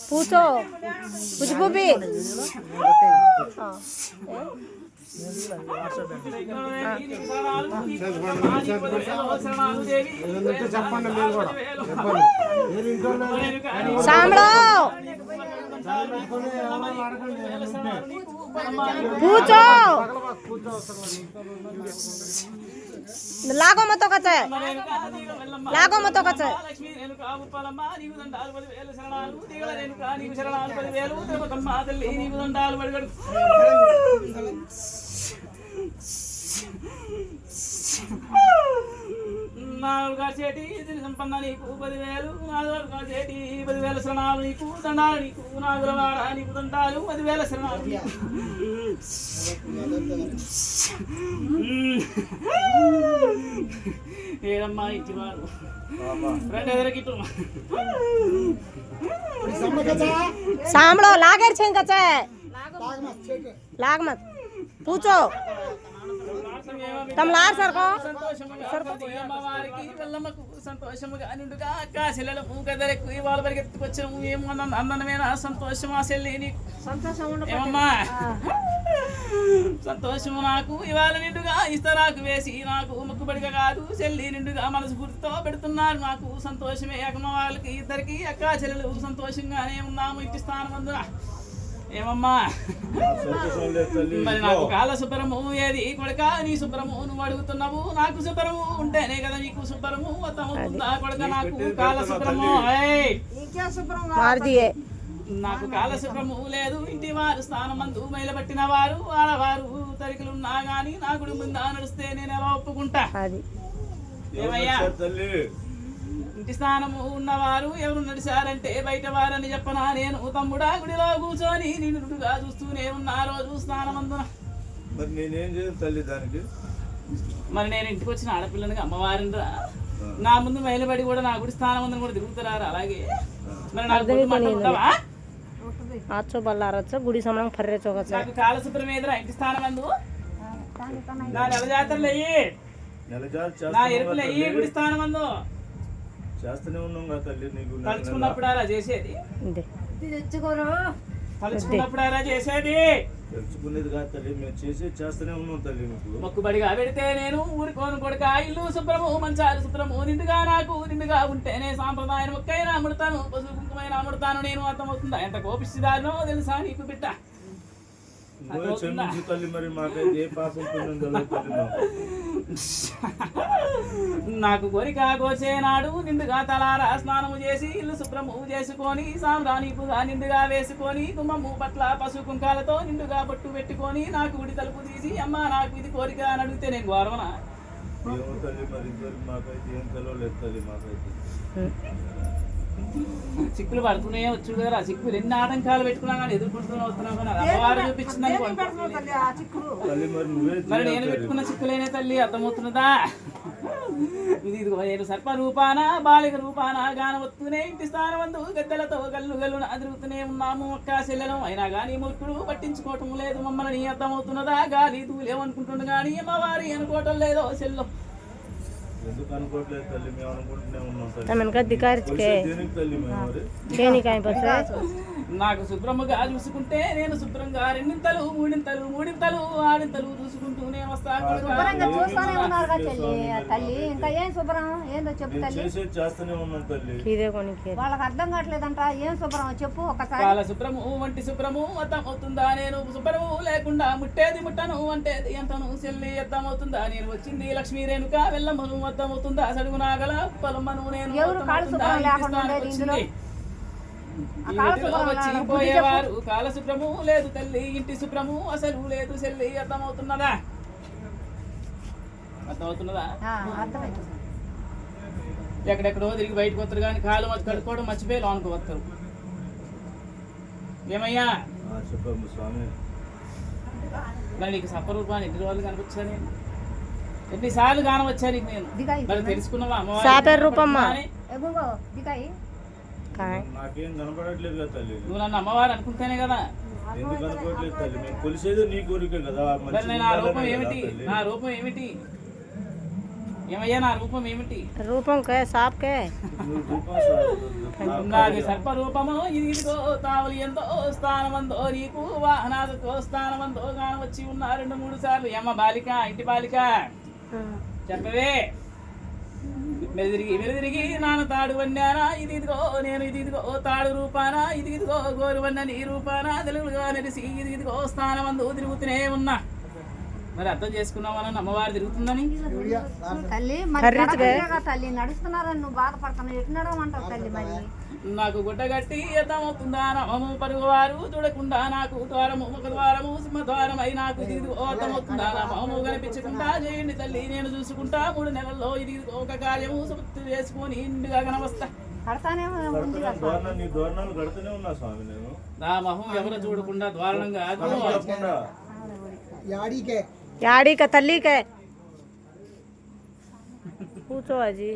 पूछो कुछ भी సాంబలో पूछो लागो मत कचे నాలుగు చేటి సంపన్న నీకు 10,000 నాలుగు చేటి 10,000 శరణాలు నీకు దండాలు నీకు నాగులవాడ నీకు దండాలు 10,000 శరణాలు ఏడమ్మా ఇచ్చివారు రెండు ఎదురకిట్టు सामलो लागर छें कचे लाग मत पूछो तम लार सर को అమ్మవారికి వెళ్ళమ్మకు సంతోషముగా నిండుగా అక్క చెల్లెలు మూగదరకు ఇవాళ పరిగెత్తుకొచ్చాము ఏమన్నా అందనమైన సంతోషమా చెల్లి నీకు ఏమమ్మా సంతోషము నాకు ఇవాళ నిండుగా ఇస్తరాకు వేసి నాకు ముక్కుబడిగా కాదు చెల్లి నిండుగా మనసు గుర్తుతో పెడుతున్నారు నాకు సంతోషమే అమ్మ వాళ్ళకి ఇద్దరికి అక్క చెల్లెలు సంతోషంగానే ఉన్నాము ఇంటి స్థానం అందున ఏమమ్మా మరి నాకు కాల శుభ్రము ఏది కొడక నీ శుభ్రము నువ్వు అడుగుతున్నావు నాకు శుభ్రము ఉంటేనే కదా నీకు శుభ్రము అవుతుందా కొడక నాకు కాల శుభ్రము నాకు కాల శుభ్రము లేదు ఇంటి వారు స్థానం మందు మైలబట్టిన వారు ఆడవారు తరికలున్నా గాని నా గుడి ముందా నడిస్తే నేను ఎలా ఒప్పుకుంటా ఏమయ్యా ఇంటి స్థానము ఉన్నవారు ఎవరు నడిచారంటే బయట వారని చెప్పనా నేను తమ్ముడా గుడిలో కూర్చొని నిన్నుగా చూస్తూనే ఉన్నా రోజు స్నానమందున మరి నేనేం చేయను తల్లి దానికి మరి నేను ఇంటికి వచ్చిన ఆడపిల్లనిగా అమ్మవారిని రా నా ముందు మైలబడి కూడా నా గుడి స్థానం ఉందని కూడా తిరుగుతారా అలాగే మరి आजचो बल्लारचो गुडी समरंग फर्रे चौकच నాకు కాల శుభ్రం ఏదిరా ఇంటి స్థానం అందు నా నెల జాతరలు అయ్యి నా ఎరుపులు అయ్యి గుడి స్థానం అందు చేస్తూనే ఉన్నాం కదా తల్లి నీకు తలుచుకున్నప్పుడు అలా చేసేది తలుచుకున్నప్పుడు అలా చేసేది తెలుసుకునేది కాదు తల్లి మేము చేస్తూనే ఉన్నాం తల్లి నీకు మొక్కుబడిగా పెడితే నేను ఊరుకోను కొడుక ఇల్లు శుభ్రము మంచాలు శుభ్రము నిండుగా నాకు నిండుగా ఉంటేనే సాంప్రదాయం మొక్కైనా అమ్ముడతాను పశువు కుంకుమైనా అమ్ముడతాను నేను అర్థమవుతుందా ఎంత కోపిస్తుందానో తెలుసా నీకు బిడ్డ తల్లి మరి మాకైతే ఏ పాపం నాకు కోరిక కోసేనాడు నిండుగా తలారా స్నానము చేసి ఇల్లు శుభ్రము చేసుకొని సాంబ్రాణిపుగా నిండుగా వేసుకొని గుమ్మము పట్ల పశు కుంకాలతో నిండుగా బొట్టు పెట్టుకొని నాకు గుడి తలుపు తీసి అమ్మ నాకు ఇది కోరిక అని అడిగితే నేను గౌరవనా ఏమో తల్లి మరి మాకైతే ఏం తెలవలేదు తల్లి మాకైతే చిక్కులు పడుతూనే వచ్చు కదా చిక్కులు ఎన్ని ఆటంకాలు పెట్టుకున్నా కానీ ఎదుర్కొంటూనే వస్తున్నాం కానీ అమ్మవారు చూపించిందని మరి నేను పెట్టుకున్న చిక్కులేనే తల్లి అర్థమవుతున్నదా ఇది నేను సర్ప రూపాన బాలిక రూపాన గాన వస్తూనే ఇంటి స్థానం అందు గద్దెలతో గల్లు గల్లున అదురుతూనే ఉన్నాము ఒక్క చెల్లెలం అయినా కానీ మూర్ఖుడు పట్టించుకోవటం లేదు మమ్మల్ని అర్థమవుతున్నదా గాలి దూలేమనుకుంటున్నా కానీ అమ్మవారి అనుకోవటం లేదో చెల్లో ఎందుకు అనుకోవట్లేదు తల్లి మేము అనుకుంటూనే ఉన్నాం తమనక దికార్చుకే తల్లి మేము కేని కాయ పసే నాకు శుభ్రంగా చూసుకుంటే నేను శుభ్రంగా రెండింతలు మూడింతలు ఆడింతలు చూసుకుంటూనే వస్తాను శుభ్రంగా చూస్తూనే ఉన్నారు కదా తల్లి ఇంకా ఏం శుభ్రం ఏందో చెప్పు తల్లి చేస్తూనే ఉన్నాం తల్లి ఇదే కొనికి వాళ్ళకి అర్థం కావట్లేదంట ఏం శుభ్రం చెప్పు ఒకసారి వాళ్ళ శుభ్రము వంటి శుభ్రము అర్థమవుతుందా నేను శుభ్రము లేకుండా ముట్టేది ముట్టను అంటే ఎంతను చెల్లి అర్థమవుతుందా నేను వచ్చింది లక్ష్మీ రేణుక వెళ్ళమ్మను అర్థమవుతుందా సడుగు నాగల పొలమ్మను నేను వచ్చిపోయేవారు కాల శుభ్రము లేదు తల్లి ఇంటి శుభ్రము అసలు లేదు చెల్లి అర్థమవుతున్నదా ఎక్కడెక్కడో తిరిగి బయటకు వస్తారు కానీ కాలు మధ్య కడుక్కోవడం మర్చిపోయి లోనికి వస్తారు ఏమయ్యా మరి నీకు సప్పరూపాన్ని ఎన్ని రోజులు కనిపించా నేను ఎన్నిసార్లు కానవచ్చా నీకు నేను మరి తెలుసుకున్నావా అమ్మవారు నాకేం కనపడట్లేదు కదా తల్లి నువ్వు నన్ను అమ్మవారు అనుకుంటేనే కదా ఎందుకు అనుకోవట్లేదు తల్లి మేము కొలిసేది నీ కోరిక కదా నా రూపం ఏమిటి నా రూపం ఏమిటి ఏమయ్యా నా రూపం ఏమిటి? రూపం కే సాప్ కే నాది సర్పరూపము ఇదిగో తావలి ఎంతో స్థానమందో నీకు వాహనాదతో స్థానమందో గాన వచ్చి ఉన్న 2-3 సార్లు. ఏమ బాలిక, ఇంటి బాలిక చెప్పవే. మెరుదిరిగి నాన్న తాడు వన్నానా ఇదిగో నేను ఇదిగో తాడు రూపానా ఇదిగో గోరు వన్న నీ రూపానా తెలుగుగా నెలిసి ఇదిగో స్థానమందు తిరుగుతూనే ఉన్నా. మరి అర్థం చేసుకున్నామని అమ్మవారు తిరుగుతుందని. తల్లి మరి గడపలేగా తల్లి నడుస్తున్నారని నువ్వు బాధపడుతున్నావు, ఎటు నడవమంటావు తల్లి? మరి నాకు గుట్టగట్టి అర్థమవుతుందా నమము పరుగువారు చూడకుండా నాకు ద్వారము ముఖ ద్వారము సింహద్వారమై నాకు ఇది అర్థమవుతుందా నమము కనిపించకుండా చేయండి తల్లి నేను చూసుకుంటా. 3 నెలల్లో ఇది ఒక కార్యము సుమతి చేసుకొని ఇంటిగా కనవస్తా. కడతానే ఉంది కదా స్వామి. నీ దోరణాలు కడుతూనే ఉన్నా స్వామి నేను. నా మొహం ఎవరు చూడకుండా ద్వారణం కాదు. తప్పకుండా याड़ी का तल्ली के पूछो अजी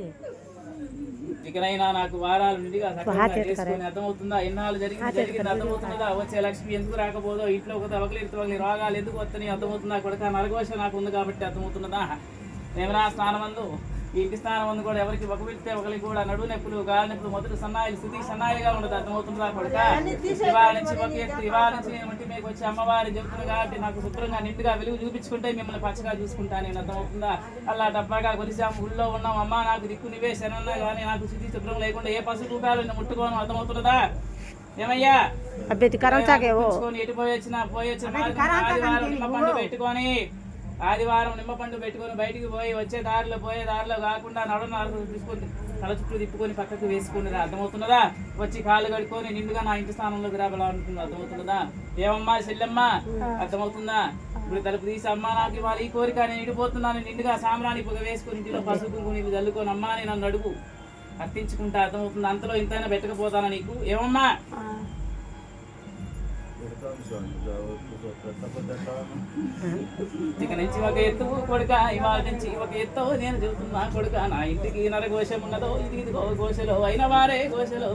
ఇకనైనా నాకు వారాలు నిండిగా సక్రమంగా చేసుకొని అర్థమవుతుందా ఎన్నాళ్ళు జరిగింది అర్థమవుతుందా. వచ్చే లక్ష్మి ఎందుకు రాకపోదో, ఇంట్లో ఒక తవకలి రోగాలు ఎందుకు వస్తున్నాయి అర్థమవుతుందా. కొడుక నరఘోష నాకు ఉంది కాబట్టి అర్థమవుతున్నదా. ఏమైనా స్నానమందు ఇంటి స్నానం కూడా ఎవరికి ఒక వెళ్తే ఒకరికి కూడా నడువు నొప్పులు గాలి నొప్పులు మొదటి సన్నాయిలు స్థితి సన్నాయిగా ఉండదు అర్థమవుతుందా. కొడుక ఇవాళ నుంచి ఒక ఎత్తు ఇవాళ నుంచి నేను ఒంటి మీకు వచ్చి అమ్మవారి చెబుతున్నా కాబట్టి నాకు శుభ్రంగా నిండుగా వెలుగు చూపించుకుంటే మిమ్మల్ని పచ్చగా చూసుకుంటా నేను అర్థమవుతుందా. అలా డబ్బాగా కొలిసాము గుళ్ళో ఉన్నాం అమ్మ నాకు దిక్కు నివే శరన్నా కానీ నాకు శుద్ధి శుభ్రం లేకుండా ఏ పశు రూపాయలు నేను ముట్టుకోను అర్థమవుతున్నదా. ఏమయ్యా ఎటు పోయొచ్చిన ఆదివారం నిమ్మ పండు పెట్టుకొని బయటికి పోయి వచ్చే పోయే దారిలో కాకుండా నడుము తీసుకొని తల చుట్టూ తిప్పుకొని పక్కకు వేసుకుని అర్థమవుతున్నదా. వచ్చి కాళ్ళు కడుక్కొని నిండుగా నా ఇంటి స్థానంలోకి రావాలనుకుంది అర్థమవుతున్నదా. ఏమమ్మా చెల్లెమ్మ అర్థమవుతుందా. ఇప్పుడు తలుపు తీసి అమ్మ నాకు ఇవాళ ఈ కోరిక నేను ఇడిపోతున్నాను నిండుగా సాంబ్రాణి పొగ వేసుకుని ఇంటిలో పసుపు నీళ్ళు చల్లుకొని అమ్మా నేను నన్ను అడుగు అర్థించుకుంటా అర్థమవుతుంది. అంతలో ఇంతైనా పెట్టకపోతానా నీకు. ఏమమ్మా ఇక నుంచి ఒక ఎత్తు కొడుక ఇవాళ నుంచి ఒక ఎత్తు నేను చెబుతున్నా కొడుక నా ఇంటికి నరఘోషం ఉన్నదో ఇదిగో గోషలో అయిన వారే గోషలో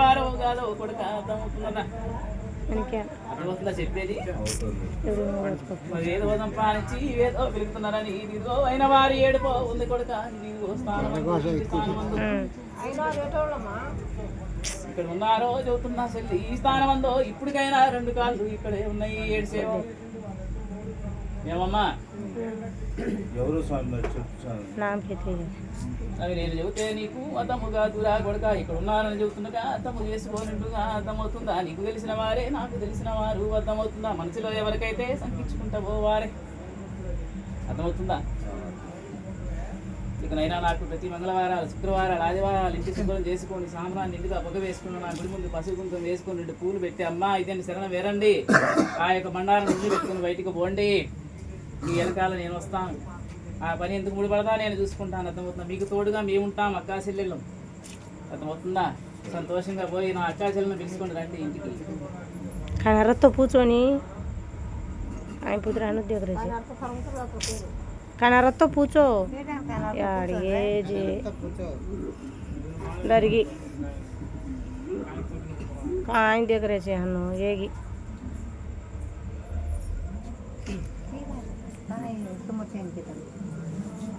వారో కాదో కొడుక అర్థమవుతున్నదా. అర్థమవుతుందా చెప్పేది. ఏదో సంపాదించి ఏదో పిలుపుతున్నారని ఇదిగో అయిన వారి ఏడుపో ఉంది కొడుక ఇదిగో ఇక్కడ ఉన్నారో చదువుతున్నా చెల్లి ఈ స్థానం అందో ఇప్పటికైనా 2 కాళ్ళు ఇక్కడే ఉన్నాయి ఏడ్సేమో. ఏమమ్మా ఎవరు స్వామి చెప్తాను అవి నేను చెబితే నీకు అర్థముగా దూరా కొడక ఇక్కడ ఉన్నారని చెబుతుండగా అర్థము చేసుకోనింటుగా అర్థమవుతుందా. నీకు తెలిసిన వారే నాకు తెలిసిన వారు అర్థమవుతుందా. మనసులో ఎవరికైతే సంకించుకుంటావో వారే అర్థమవుతుందా. ఇకనైనా నాకు ప్రతి మంగళవారాలు శుక్రవారాలు ఆదివారాలు ఇంటి శుభ్రం చేసుకొని సాంబ్రాన్ని నిండుగా పొగ వేసుకుని నా గుడి ముందు పసుపు కుంకుమ వేసుకొని 2 పూలు పెట్టి అమ్మ ఇదేంటి శరణం వేరండి ఆ యొక్క బండారం నుండి పెట్టుకుని బయటికి పోండి ఈ వెనకాల నేను వస్తాను ఆ పని ఎందుకు ముడిపడదా నేను చూసుకుంటాను అర్థమవుతుందా. మీకు తోడుగా మేము ఉంటాం అక్కా చెల్లెళ్ళు అర్థమవుతుందా. సంతోషంగా పోయి నా అక్కా చెల్లెలను పిలుచుకొని రండి ఇంటికి. खाना पूछोनी आई पुत्रानु देख रहे थे खाना रत्तो पूछो यार ये जे लड़की कहाँ देख रहे थे हम ये तुम